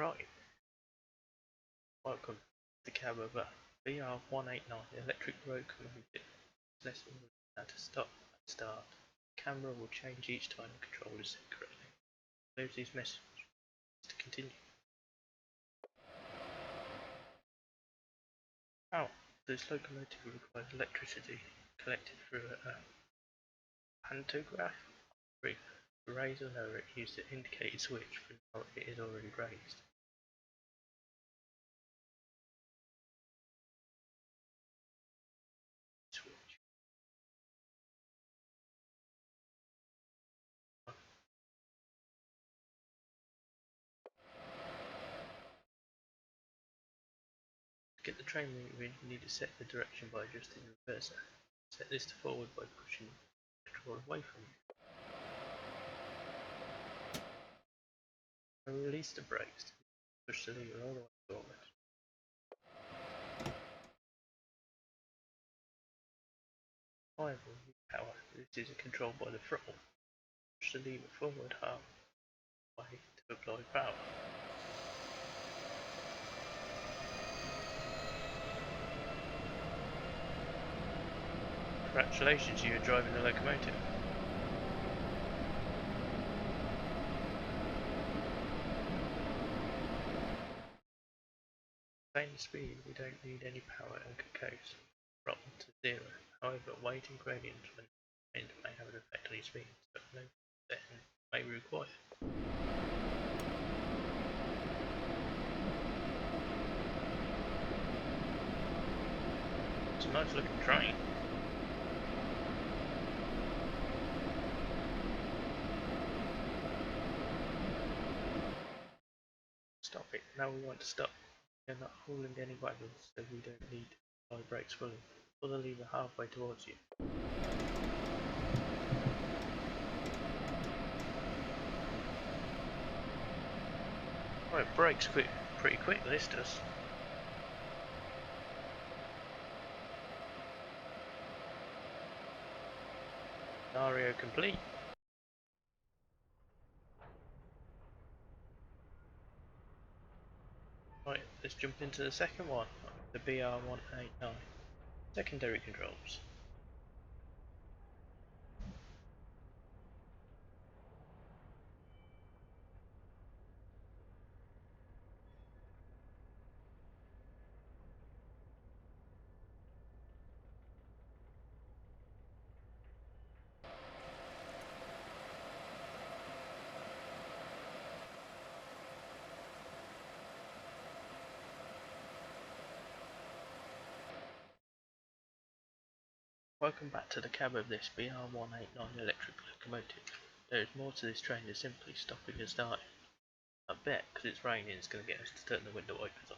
Right, welcome to the cab of a BR189 electric locomotive. Lesson how to stop and start. The camera will change each time the control is set correctly. Close these messages to continue. Now, this locomotive requires electricity collected through a pantograph. To raise or lower it, use the indicated switch, but now it is already raised. Switch. To get the train moving, you need to set the direction by adjusting the reverser. Set this to forward by pushing the control away from you. And release the brakes. Push the lever all the way forward. However, with power, this is controlled by the throttle. Push the lever forward half way to apply power. Congratulations, you are driving the locomotive. Maintain the speed, we don't need any power and can coast throttle to 0. However, weight and gradient when wind may have an effect on your speed, so no setting may be required. It's a nice looking train. Stop it. Now we want to stop. We are not hauling any wagons, so we don't need to apply brakes fully. Pull the lever halfway towards you. Right, brakes pretty quick, this does. Scenario complete. Right, let's jump into the second one, the BR189. Secondary controls. Welcome back to the cab of this BR189 electric locomotive. There is more to this train than simply stopping and starting. I bet, because it's raining, it's going to get us to turn the window wipers on.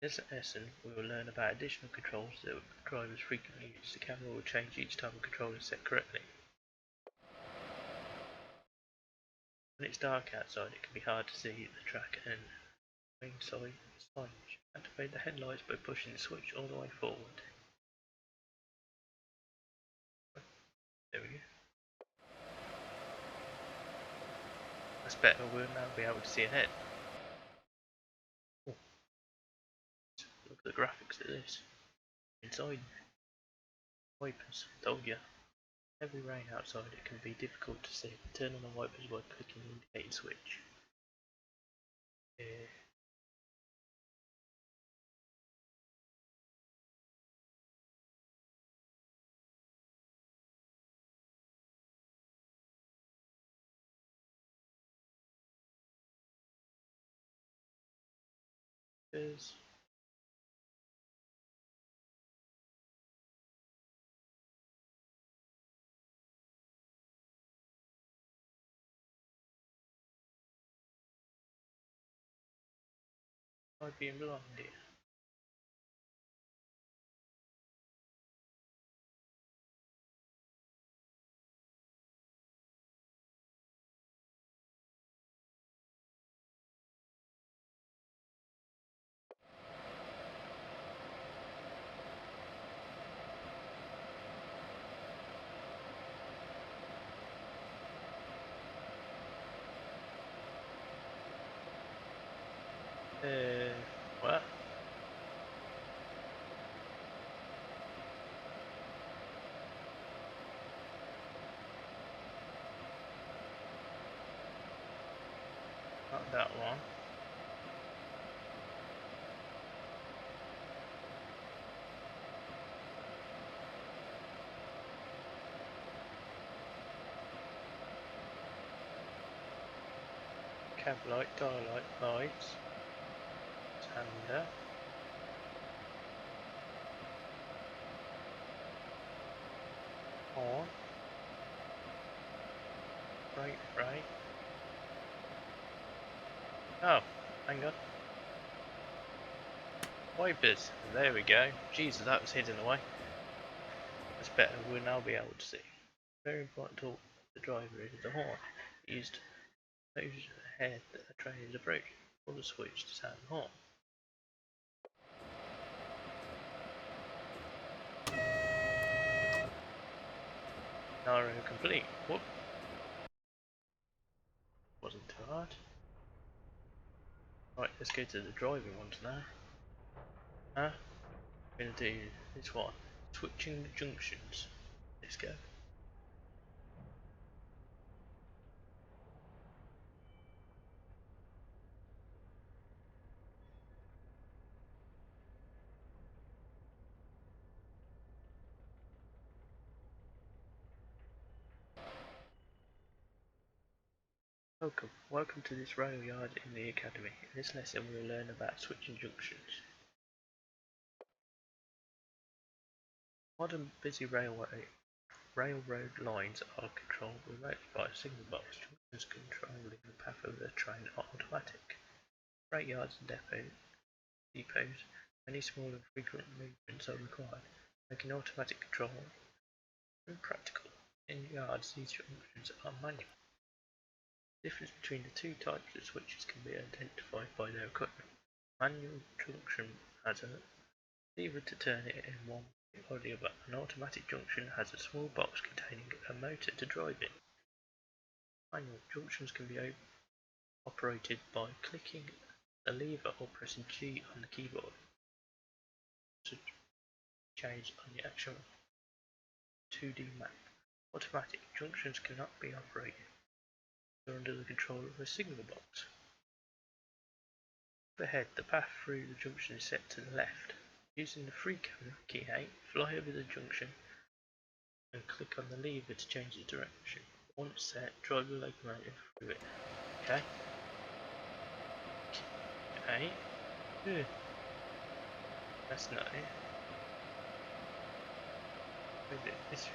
In this lesson, we will learn about additional controls that drivers frequently use. The camera will change each time the control is set correctly. When it's dark outside, it can be hard to see the track and main side signage. Activate the headlights by pushing the switch all the way forward. There we go. That's better, we'll now be able to see ahead. Oh. Look at the graphics of this. Inside, wipers, told ya. Heavy rain outside, it can be difficult to see. Turn on the wipers by clicking the indicated switch. There's I'd be blind here. What? Not that one. Cab light, dial light, lights, sander, horn, brake, brake. Oh, hang on. Wipers, there we go. Jesus, that was hidden away. That's better, we'll now be able to see. Very important tool for the driver is the horn. Used to notice ahead that a train is approaching, or the switch to sound the horn. Scenario complete. Whoop. Wasn't too hard. Right, let's go to the driving ones now. We're gonna do this one. Switching the junctions. Let's go. Welcome to this rail yard in the academy. In this lesson we will learn about switching junctions. Modern busy railroad lines are controlled remotely by a signal box. Junctions controlling the path of the train are automatic. Freight yards and depots, many small and frequent movements are required, making automatic control impractical. In yards, these junctions are manual. The difference between the two types of switches can be identified by their equipment. Manual junction has a lever to turn it in one way or the other. An automatic junction has a small box containing a motor to drive it. Manual junctions can be operated by clicking the lever or pressing G on the keyboard to change on the actual 2D map. Automatic junctions cannot be operated. They're under the control of a signal box. Ahead, the path through the junction is set to the left. Using the free camera, key 8, fly over the junction and click on the lever to change the direction. Once set, drive the locomotive through it. Okay. Okay. Ugh. That's not it. Where's it? This.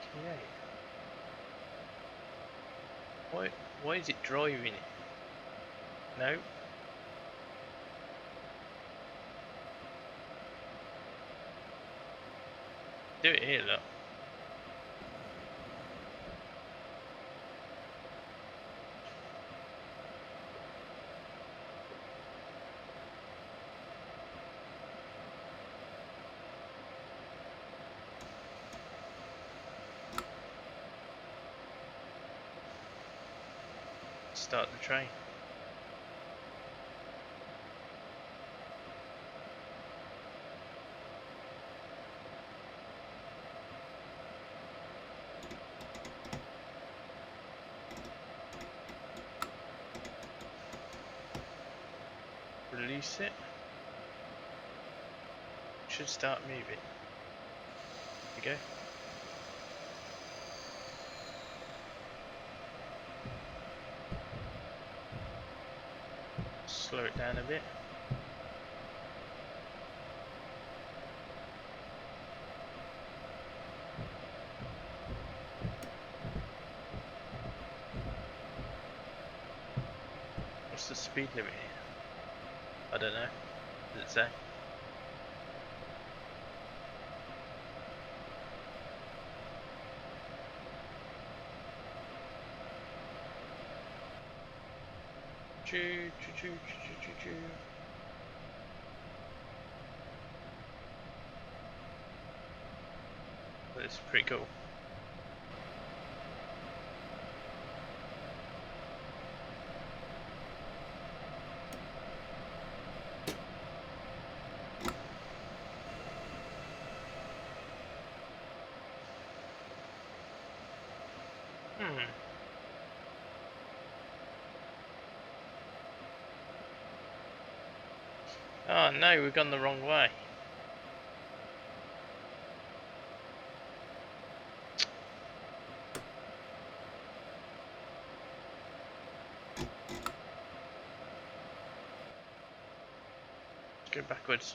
Key 8. Why is it driving it? No. Do it here, look. Start the train. Release it. Should start moving. There we go. Slow it down a bit. What's the speed limit here? I don't know. Does it say? Choo choo choo choo choo choo. That's pretty cool. Oh no, we've gone the wrong way. Let's go backwards.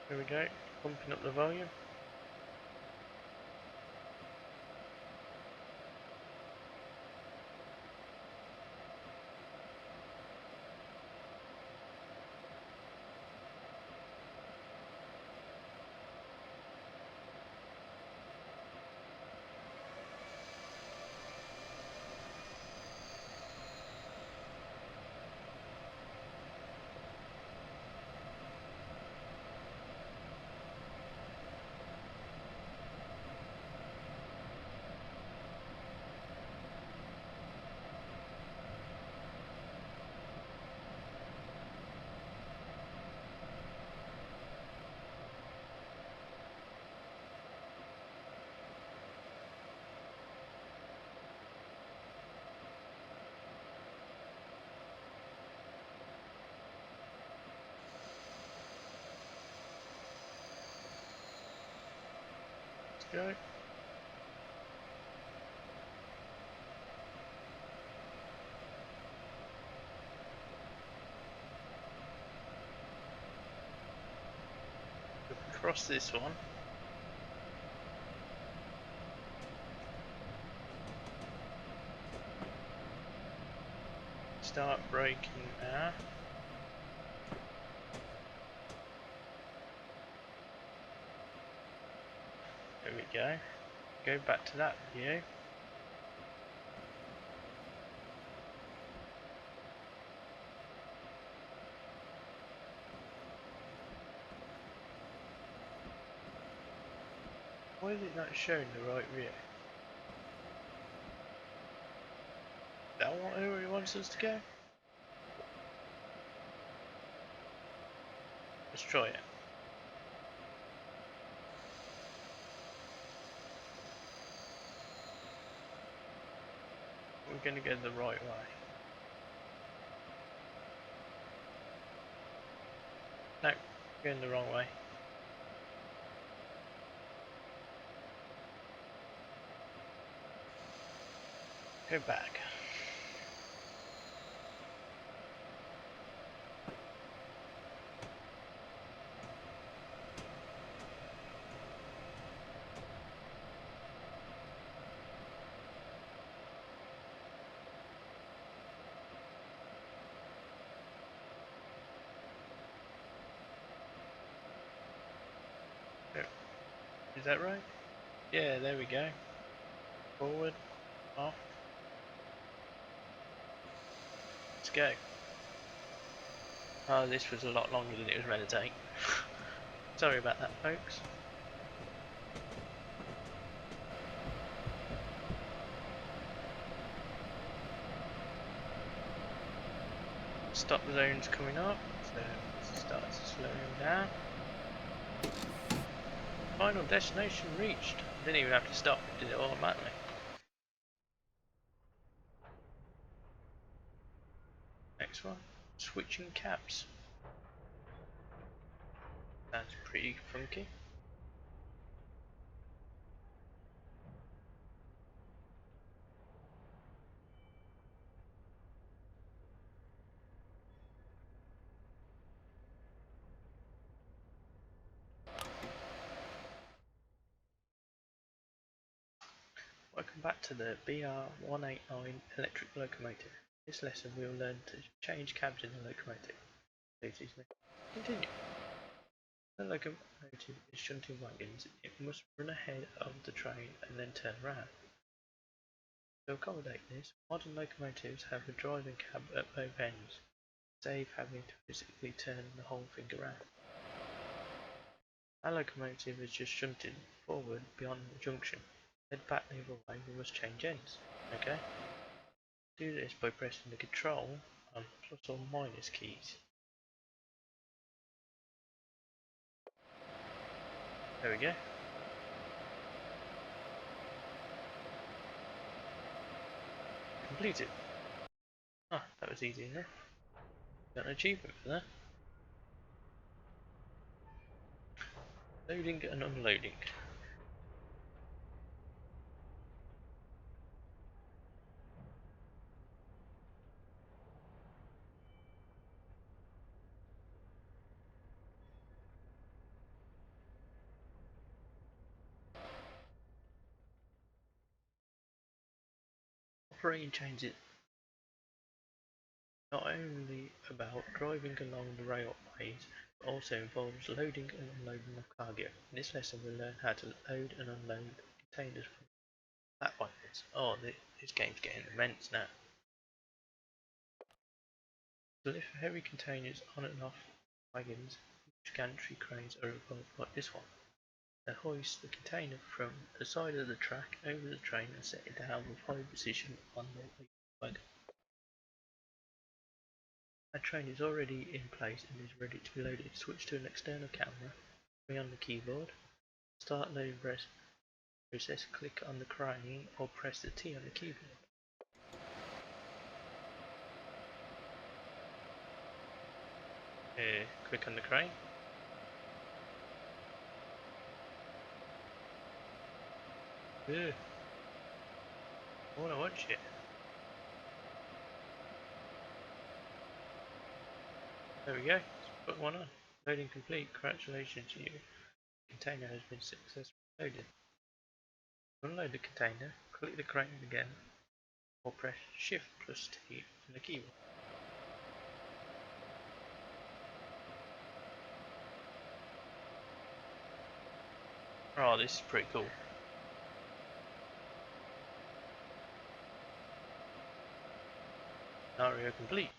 Here we go, pumping up the volume. Let's go. If we cross this one, start braking now. There we go. Go back to that view. Why is it not showing the right view? Is that where he wants us to go? Let's try it. We're going to go the right way. No, going the wrong way. Go back. Is that right? Yeah, there we go. Forward, off. Let's go. Oh, this was a lot longer than it was meant to take. Sorry about that, folks. Stop zones coming up, so it starts slowing down. Final destination reached. Didn't even have to stop, it did it automatically. Next one, switching cabs. Sounds pretty funky. Welcome back to the BR189 electric locomotive. In this lesson we will learn to change cabs in the locomotive. Please continue. The locomotive is shunting wagons. It must run ahead of the train and then turn around. To accommodate this, modern locomotives have a driving cab at both ends, save having to physically turn the whole thing around. Our locomotive is just shunted forward beyond the junction. Head back the other way, we must change ends. Okay? Do this by pressing the control and plus or minus keys. There we go. completed. Ah, that was easy enough. Got an achievement for that. Loading and unloading. Operating chains is not only about driving along the railways, but also involves loading and unloading of cargo. In this lesson we'll learn how to load and unload containers from flat wagons. Oh, this game's getting immense now. To lift heavy containers on and off wagons, huge gantry cranes are involved like this one. They hoist the container from the side of the track over the train and set it down with high precision on the wagon. Our train is already in place and is ready to be loaded. Switch to an external camera, bring on the keyboard, start loading process, click on the crane or press the T on the keyboard. Click on the crane. Yeah. Oh, I want shit. There we go. Let's put one on. Loading complete. Congratulations to you. The container has been successfully loaded. Unload the container, click the crane again, or press Shift plus T on the keyboard. Oh, this is pretty cool. Scenario complete.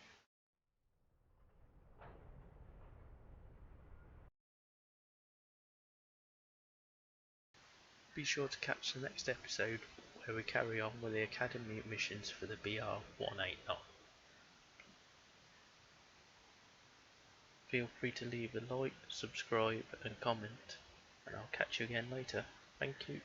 Be sure to catch the next episode where we carry on with the Academy missions for the BR189. Feel free to leave a like, subscribe and comment, and I'll catch you again later. Thank you.